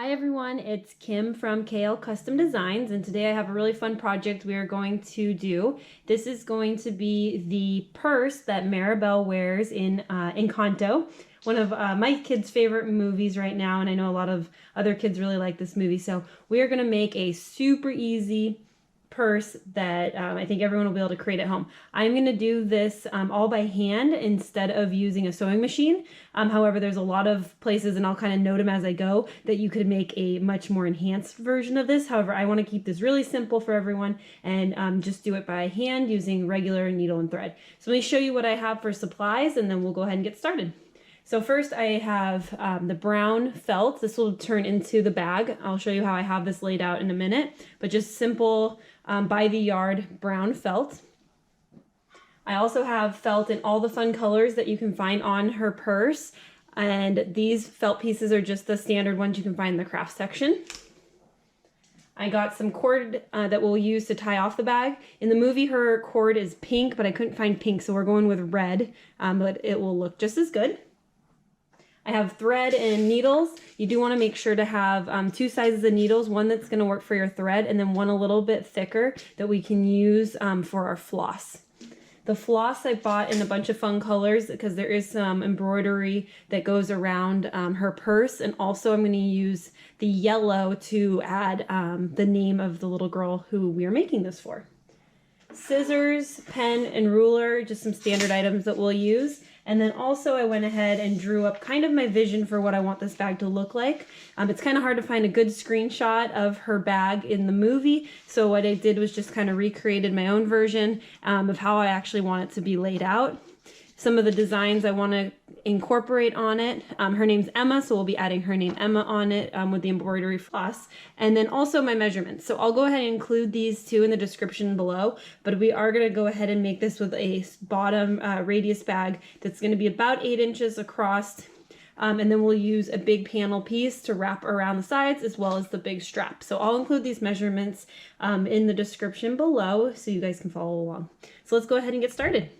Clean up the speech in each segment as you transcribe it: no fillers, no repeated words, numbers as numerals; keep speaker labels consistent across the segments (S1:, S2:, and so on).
S1: Hi everyone, it's Kim from KL Custom Designs, and today I have a really fun project we are going to do. This is going to be the purse that Mirabel wears in Encanto, one of my kids' favorite movies right now, and I know a lot of other kids really like this movie. So we are going to make a super easy purse that I think everyone will be able to create at home. I'm going to do this all by hand instead of using a sewing machine. However, there's a lot of places, and I'll kind of note them as I go, that you could make a much more enhanced version of this. However, I want to keep this really simple for everyone and just do it by hand using regular needle and thread. So let me show you what I have for supplies, and then we'll go ahead and get started. So first I have the brown felt. This will turn into the bag. I'll show you how I have this laid out in a minute, but just simple by the yard brown felt. I also have felt in all the fun colors that you can find on her purse, and these felt pieces are just the standard ones you can find in the craft section. I got some cord that we'll use to tie off the bag. In the movie, her cord is pink, but I couldn't find pink, so we're going with red, but it will look just as good. I have thread and needles. You do want to make sure to have two sizes of needles, one that's going to work for your thread and then one a little bit thicker that we can use for our floss. The floss I bought in a bunch of fun colors because there is some embroidery that goes around her purse, and also I'm going to use the yellow to add the name of the little girl who we are making this for. Scissors, pen, and ruler, just some standard items that we'll use. And then also I went ahead and drew up kind of my vision for what I want this bag to look like. It's kind of hard to find a good screenshot of her bag in the movie, so what I did was just kind of recreated my own version of how I actually want it to be laid out. Some of the designs I want to incorporate on it. Her name's Emma, so we'll be adding her name Emma on it with the embroidery floss. And then also my measurements. So I'll go ahead and include these two in the description below, but we are going to go ahead and make this with a bottom radius bag that's going to be about 8 inches across. And then we'll use a big panel piece to wrap around the sides as well as the big strap. So I'll include these measurements in the description below so you guys can follow along. So let's go ahead and get started.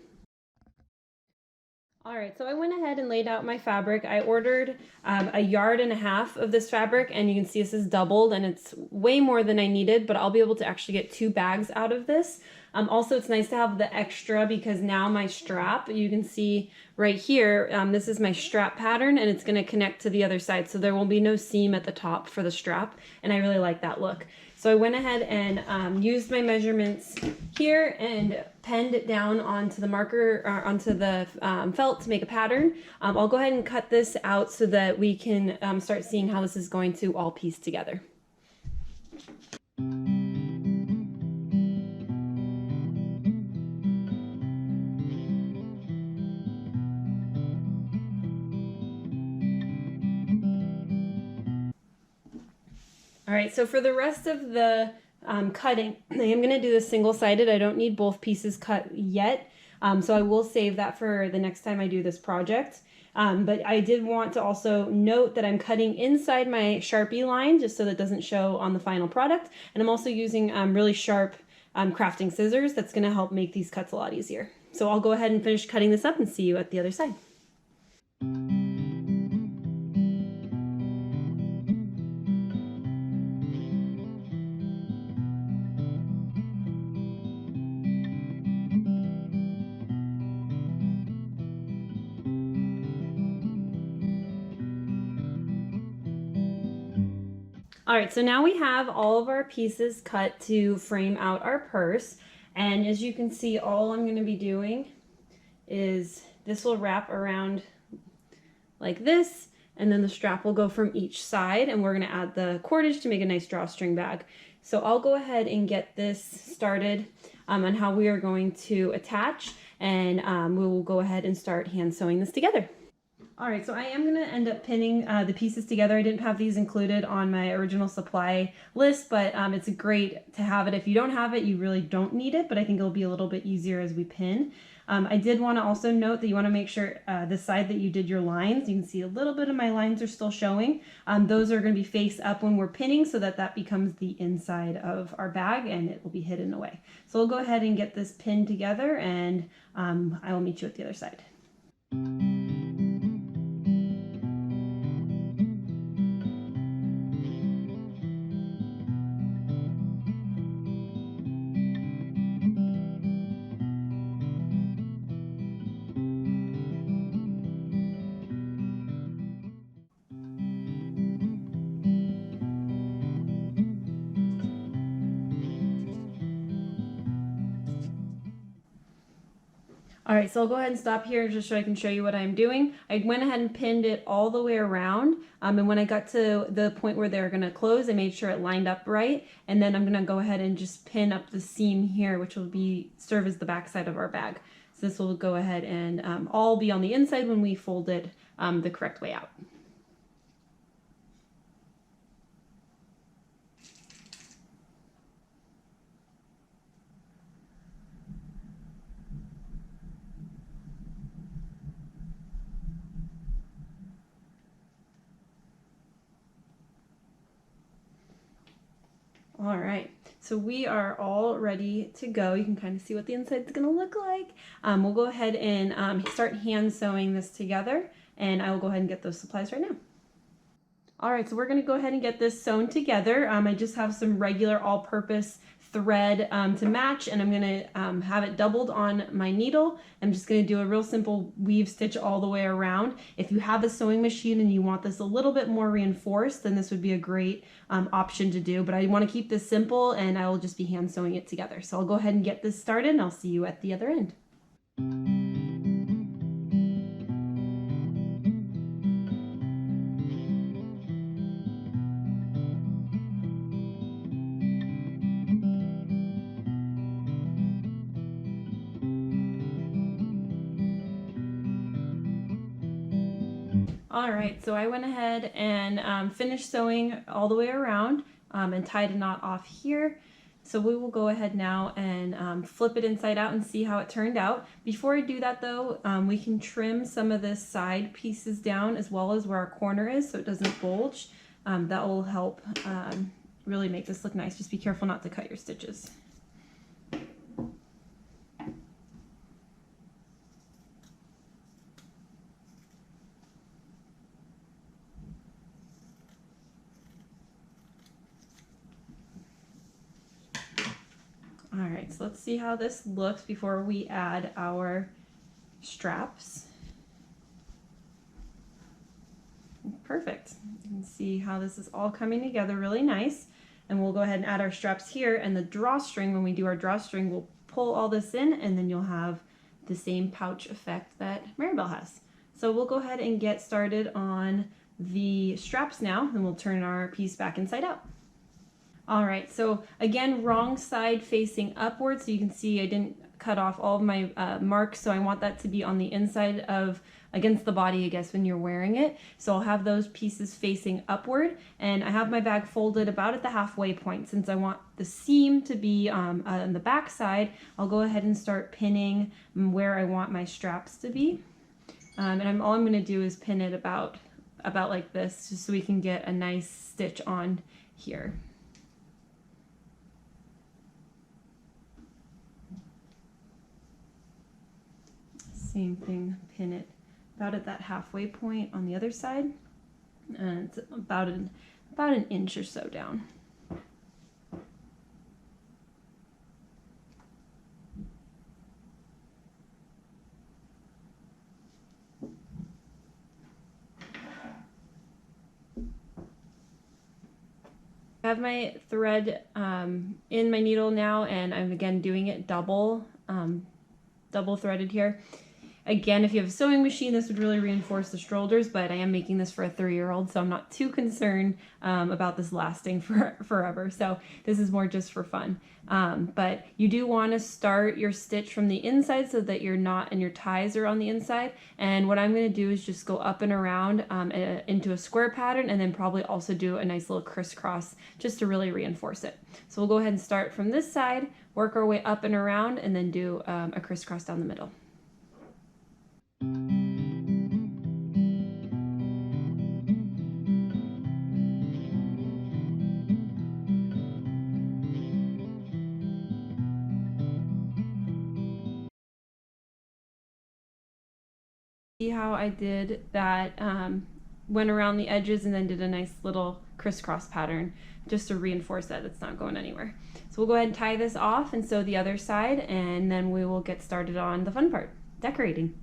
S1: All right, so I went ahead and laid out my fabric. I ordered 1.5 yards of this fabric, and you can see this is doubled, and it's way more than I needed, but I'll be able to actually get 2 bags out of this. Also, it's nice to have the extra because now my strap, you can see right here, this is my strap pattern, and it's gonna connect to the other side, so there will be no seam at the top for the strap, and I really like that look. So I went ahead and used my measurements here and penned it down onto the marker, or onto the felt to make a pattern. I'll go ahead and cut this out so that we can start seeing how this is going to all piece together. All right, so for the rest of the cutting, I am going to do this single-sided. I don't need both pieces cut yet, so I will save that for the next time I do this project. But I did want to also note that I'm cutting inside my Sharpie line just so that doesn't show on the final product. And I'm also using really sharp crafting scissors that's going to help make these cuts a lot easier. So I'll go ahead and finish cutting this up and see you at the other side. All right, so now we have all of our pieces cut to frame out our purse. And as you can see, all I'm going to be doing is this will wrap around like this, and then the strap will go from each side, and we're going to add the cordage to make a nice drawstring bag. So I'll go ahead and get this started on how we are going to attach, and we will go ahead and start hand sewing this together. All right, so I am going to end up pinning the pieces together. I didn't have these included on my original supply list, but it's great to have it. If you don't have it, you really don't need it, but I think it'll be a little bit easier as we pin. I did want to also note that you want to make sure the side that you did your lines, you can see a little bit of my lines are still showing. Those are going to be face up when we're pinning so that that becomes the inside of our bag and it will be hidden away. So we'll go ahead and get this pinned together, and I will meet you at the other side. All right, so I'll go ahead and stop here just so I can show you what I'm doing. I went ahead and pinned it all the way around. And when I got to the point where they're gonna close, I made sure it lined up right. And then I'm gonna go ahead and just pin up the seam here, which will serve as the back side of our bag. So this will go ahead and all be on the inside when we fold it the correct way out. All right, so we are all ready to go. You can kind of see what the inside's gonna look like. We'll go ahead and start hand sewing this together, and I will go ahead and get those supplies right now. All right, so we're gonna go ahead and get this sewn together. I just have some regular all-purpose thread to match, and I'm gonna have it doubled on my needle. I'm just gonna do a real simple weave stitch all the way around. If you have a sewing machine and you want this a little bit more reinforced, then this would be a great option to do, but I wanna keep this simple and I will just be hand sewing it together. So I'll go ahead and get this started and I'll see you at the other end. All right, so I went ahead and finished sewing all the way around and tied a knot off here. So we will go ahead now and flip it inside out and see how it turned out. Before I do that though, we can trim some of the side pieces down as well as where our corner is so it doesn't bulge. That will help really make this look nice. Just be careful not to cut your stitches. All right, so let's see how this looks before we add our straps. Perfect. You can see how this is all coming together really nice. And we'll go ahead and add our straps here, and the drawstring, when we do our drawstring, we'll pull all this in and then you'll have the same pouch effect that Mirabel has. So we'll go ahead and get started on the straps now, and we'll turn our piece back inside out. All right, so again, wrong side facing upward. So you can see I didn't cut off all of my marks, so I want that to be on the inside of, against the body, I guess, when you're wearing it. So I'll have those pieces facing upward, and I have my bag folded about at the halfway point. Since I want the seam to be on the back side, I'll go ahead and start pinning where I want my straps to be. And all I'm gonna do is pin it about like this, just so we can get a nice stitch on here. Same thing, pin it about at that halfway point on the other side, and it's about an inch or so down. I have my thread in my needle now, and I'm again doing it double threaded here. Again, if you have a sewing machine, this would really reinforce the shoulders, but I am making this for a 3-year-old, so I'm not too concerned about this lasting forever. So this is more just for fun. But you do want to start your stitch from the inside so that your knot and your ties are on the inside. And what I'm going to do is just go up and around into a square pattern, and then probably also do a nice little crisscross just to really reinforce it. So we'll go ahead and start from this side, work our way up and around, and then do a crisscross down the middle. See how I did that, went around the edges and then did a nice little crisscross pattern just to reinforce that it's not going anywhere. So we'll go ahead and tie this off and sew the other side, and then we will get started on the fun part, decorating.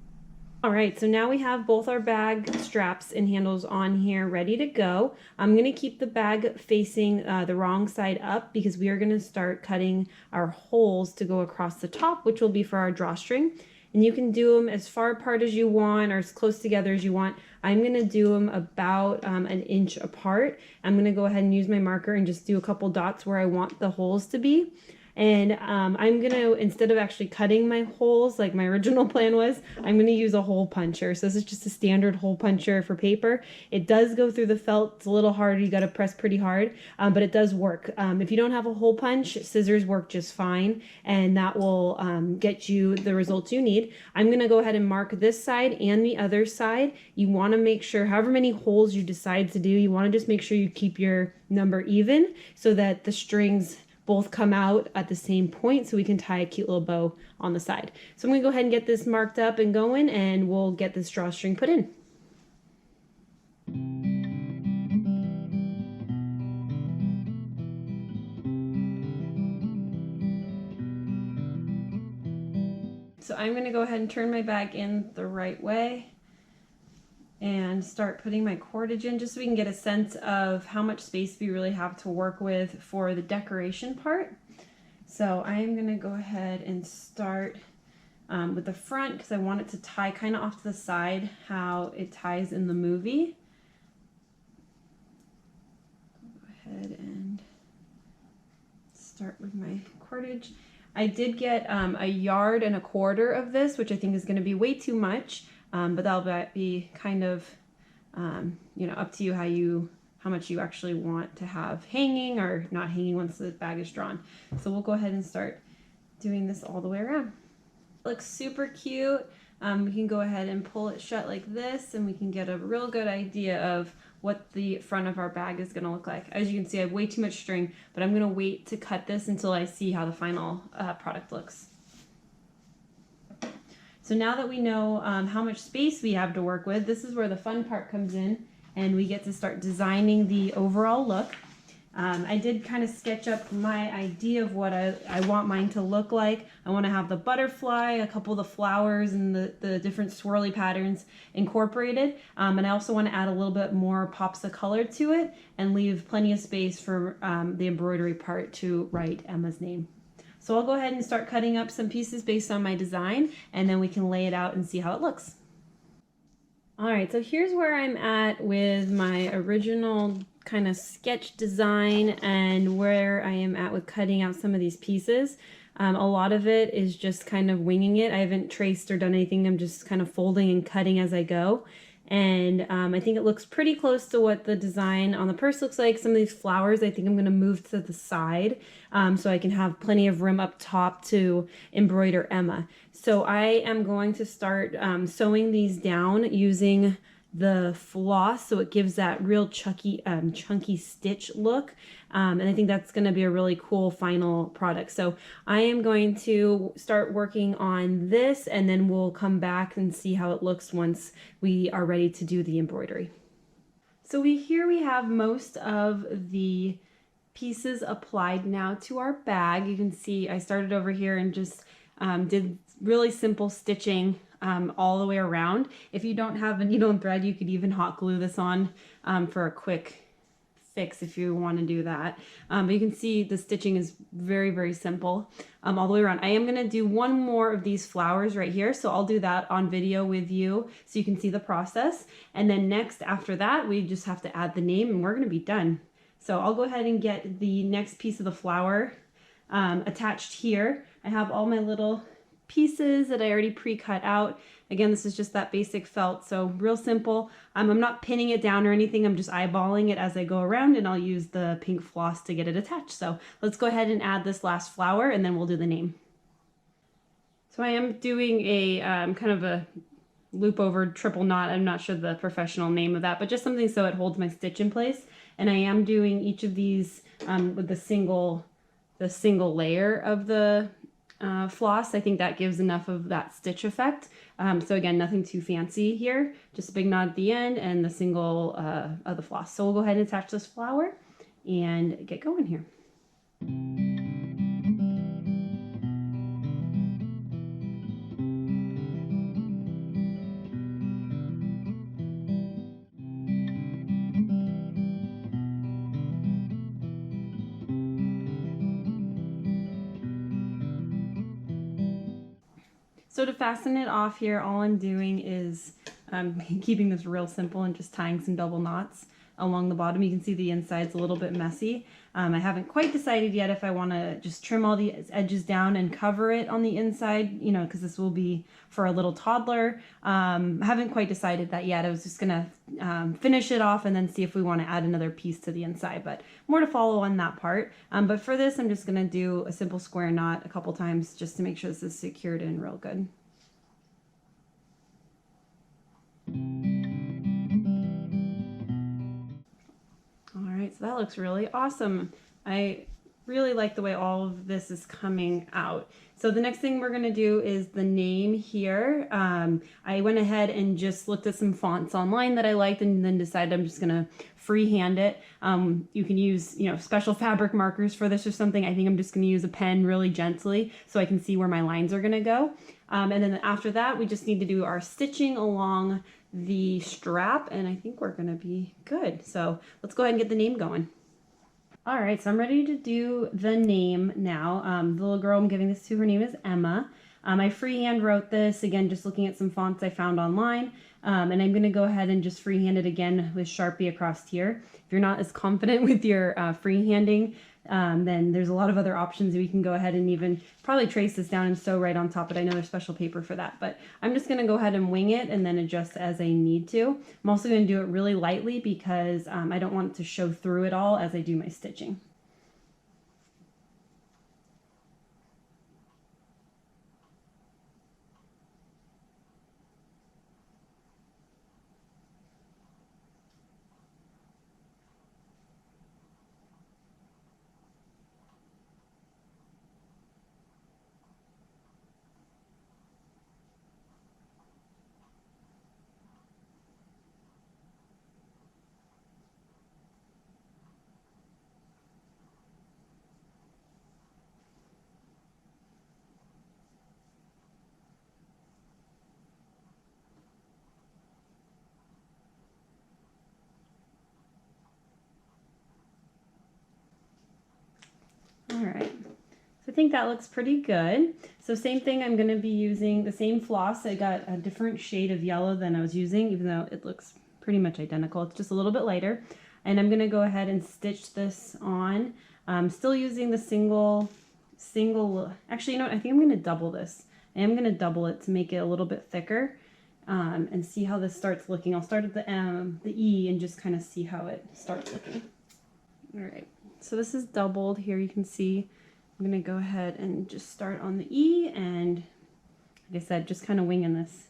S1: All right, so now we have both our bag straps and handles on here ready to go. I'm gonna keep the bag facing the wrong side up because we are gonna start cutting our holes to go across the top, which will be for our drawstring. And you can do them as far apart as you want or as close together as you want. I'm gonna do them about an inch apart. I'm gonna go ahead and use my marker and just do a couple dots where I want the holes to be. And I'm gonna, instead of actually cutting my holes like my original plan was, I'm gonna use a hole puncher. So this is just a standard hole puncher for paper. It does go through the felt. It's a little harder. You gotta press pretty hard, but it does work. If you don't have a hole punch, scissors work just fine, and that will get you the results you need. I'm gonna go ahead and mark this side and the other side. You wanna make sure, however many holes you decide to do, you wanna just make sure you keep your number even so that the strings both come out at the same point so we can tie a cute little bow on the side. So I'm gonna go ahead and get this marked up and going, and we'll get this drawstring put in. So I'm gonna go ahead and turn my bag in the right way and start putting my cordage in just so we can get a sense of how much space we really have to work with for the decoration part. So I am gonna go ahead and start with the front because I want it to tie kind of off to the side how it ties in the movie. Go ahead and start with my cordage. I did get 1.25 yards of this, which I think is going to be way too much, but that'll be kind of you know, up to you how much you actually want to have hanging or not hanging once the bag is drawn. So we'll go ahead and start doing this all the way around. It looks super cute. We can go ahead and pull it shut like this, and we can get a real good idea of what the front of our bag is going to look like. As you can see, I have way too much string, but I'm going to wait to cut this until I see how the final product looks. So now that we know how much space we have to work with, this is where the fun part comes in, and we get to start designing the overall look. I did kind of sketch up my idea of what I want mine to look like. I want to have the butterfly, a couple of the flowers, and the different swirly patterns incorporated. And I also want to add a little bit more pops of color to it and leave plenty of space for the embroidery part to write Emma's name. So I'll go ahead and start cutting up some pieces based on my design, and then we can lay it out and see how it looks. All right, so here's where I'm at with my original kind of sketch design and where I am at with cutting out some of these pieces. A lot of it is just kind of winging it. I haven't traced or done anything. I'm just kind of folding and cutting as I go. And I think it looks pretty close to what the design on the purse looks like. Some of these flowers I think I'm going to move to the side so I can have plenty of room up top to embroider Emma. So I am going to start sewing these down using the floss so it gives that real chunky stitch look, and I think that's going to be a really cool final product. So I am going to start working on this, and then we'll come back and see how it looks once we are ready to do the embroidery. So here we have most of the pieces applied now to our bag. You can see I started over here and just did really simple stitching all the way around. If you don't have a needle and thread, you could even hot glue this on for a quick fix if you want to do that. But you can see the stitching is very, very simple all the way around. I am going to do one more of these flowers right here, so I'll do that on video with you so you can see the process. And then next, after that, we just have to add the name and we're going to be done. So I'll go ahead and get the next piece of the flower attached here. I have all my little pieces that I already pre-cut out. Again, this is just that basic felt, so real simple. I'm not pinning it down or anything. I'm just eyeballing it as I go around, and I'll use the pink floss to get it attached. So let's go ahead and add this last flower, and then we'll do the name. So I am doing a kind of a loop over triple knot. I'm not sure the professional name of that, but just something so it holds my stitch in place. And I am doing each of these with the single layer of the floss. I think that gives enough of that stitch effect. So again, nothing too fancy here, just a big knot at the end and the single of the floss. So we'll go ahead and attach this flower and get going here. So to fasten it off here, all I'm doing is keeping this real simple and just tying some double knots along the bottom. You can see the inside's a little bit messy. I haven't quite decided yet if I want to just trim all the edges down and cover it on the inside, you know, because this will be for a little toddler. I haven't quite decided that yet. I was just going to finish it off and then see if we want to add another piece to the inside, but more to follow on that part. But for this, I'm just going to do a simple square knot a couple times just to make sure this is secured in real good. All right, so that looks really awesome. I really like the way all of this is coming out. So the next thing we're gonna do is the name here. I went ahead and just looked at some fonts online that I liked and then decided I'm just gonna freehand it. You can use, you know, special fabric markers for this or something. I think I'm just gonna use a pen really gently so I can see where my lines are gonna go. And then after that, we just need to do our stitching along the strap, and I think we're gonna be good. So let's go ahead and get the name going. All right, so I'm ready to do the name now. The little girl I'm giving this to, her name is Emma. I freehand wrote this, again, just looking at some fonts I found online. And I'm gonna go ahead and just freehand it again with Sharpie across here. If you're not as confident with your freehanding, then there's a lot of other options. We can go ahead and even probably trace this down and sew right on top, but I know there's special paper for that. But I'm just gonna go ahead and wing it and then adjust as I need to. I'm also gonna do it really lightly because I don't want it to show through it all as I do my stitching. All right, so I think that looks pretty good. So same thing, I'm gonna be using the same floss. I got a different shade of yellow than I was using, even though it looks pretty much identical. It's just a little bit lighter. And I'm gonna go ahead and stitch this on. I'm still using the single, actually, you know what, I think I'm gonna double this. I am gonna double it to make it a little bit thicker and see how this starts looking. I'll start at the E and just kind of see how it starts looking. All right, so this is doubled here. You can see I'm gonna go ahead and just start on the E and, like I said, just kind of winging this.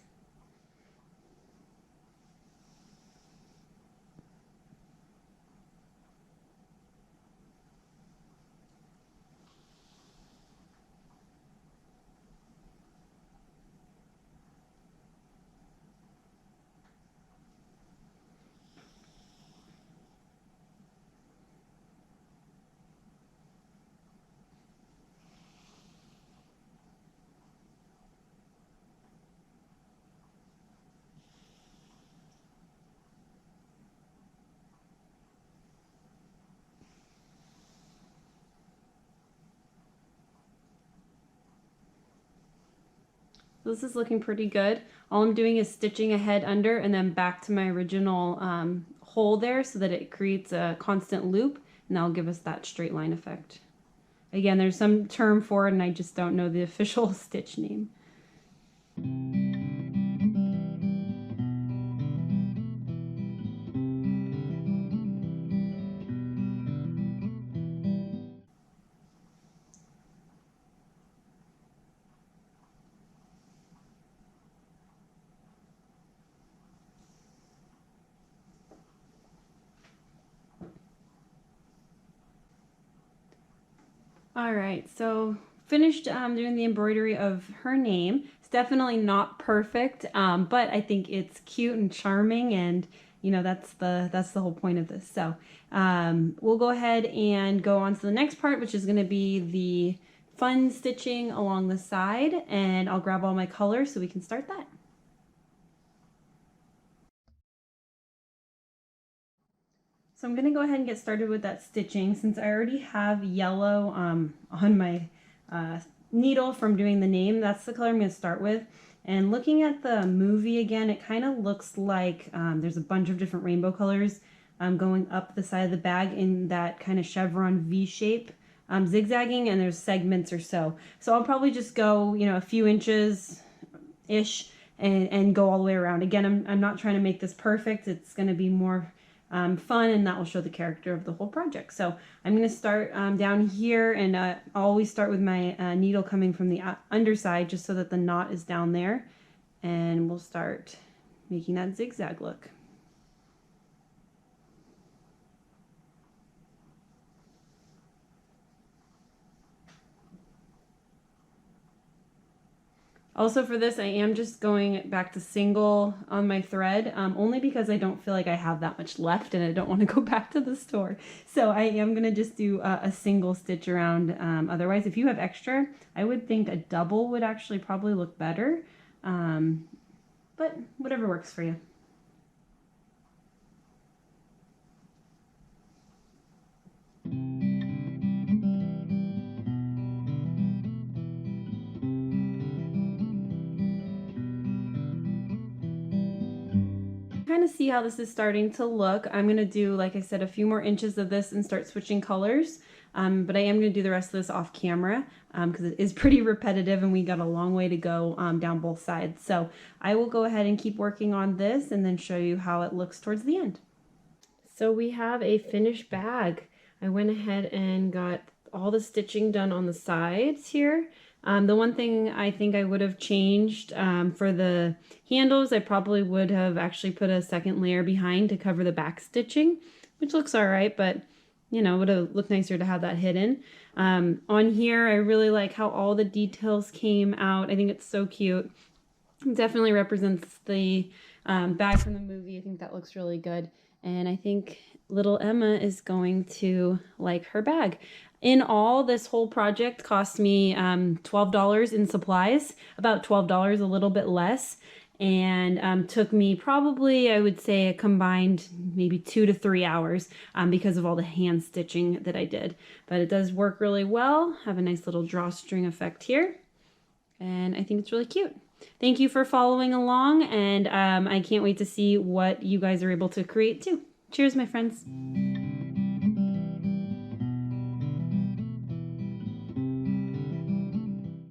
S1: This is looking pretty good. All I'm doing is stitching ahead under and then back to my original hole there so that it creates a constant loop, and that'll give us that straight line effect. Again, there's some term for it and I just don't know the official stitch name. All right, so finished doing the embroidery of her name. It's definitely not perfect, but I think it's cute and charming, and you know that's the whole point of this. So we'll go ahead and go on to the next part, which is going to be the fun stitching along the side, and I'll grab all my colors so we can start that. So I'm going to go ahead and get started with that stitching since I already have yellow on my needle from doing the name. That's the color I'm going to start with. And looking at the movie again, it kind of looks like there's a bunch of different rainbow colors going up the side of the bag in that kind of chevron V shape, zigzagging, and there's segments or so. So I'll probably just go, you know, a few inches-ish and go all the way around. Again, I'm not trying to make this perfect. It's going to be more fun, and that will show the character of the whole project. So I'm going to start down here, and I'll always start with my needle coming from the underside just so that the knot is down there, and we'll start making that zigzag look. Also for this, I am just going back to single on my thread, only because I don't feel like I have that much left and I don't want to go back to the store. So I am going to just do a single stitch around. Otherwise, if you have extra, I would think a double would actually probably look better, but whatever works for you. Kind of see how this is starting to look. I'm going to do, like I said, a few more inches of this and start switching colors. But I am going to do the rest of this off camera because it is pretty repetitive and we got a long way to go down both sides. So I will go ahead and keep working on this and then show you how it looks towards the end. So we have a finished bag. I went ahead and got all the stitching done on the sides here. The one thing I think I would have changed for the handles, I probably would have actually put a second layer behind to cover the back stitching, which looks all right, but you know, it would have looked nicer to have that hidden. On here, I really like how all the details came out. I think it's so cute. It definitely represents the bag from the movie. I think that looks really good. And I think little Emma is going to like her bag. In all, this whole project cost me $12 in supplies, about $12, a little bit less, and took me probably, I would say, a combined maybe 2 to 3 hours because of all the hand stitching that I did. But it does work really well. Have a nice little drawstring effect here, and I think it's really cute. Thank you for following along, and I can't wait to see what you guys are able to create too. Cheers, my friends.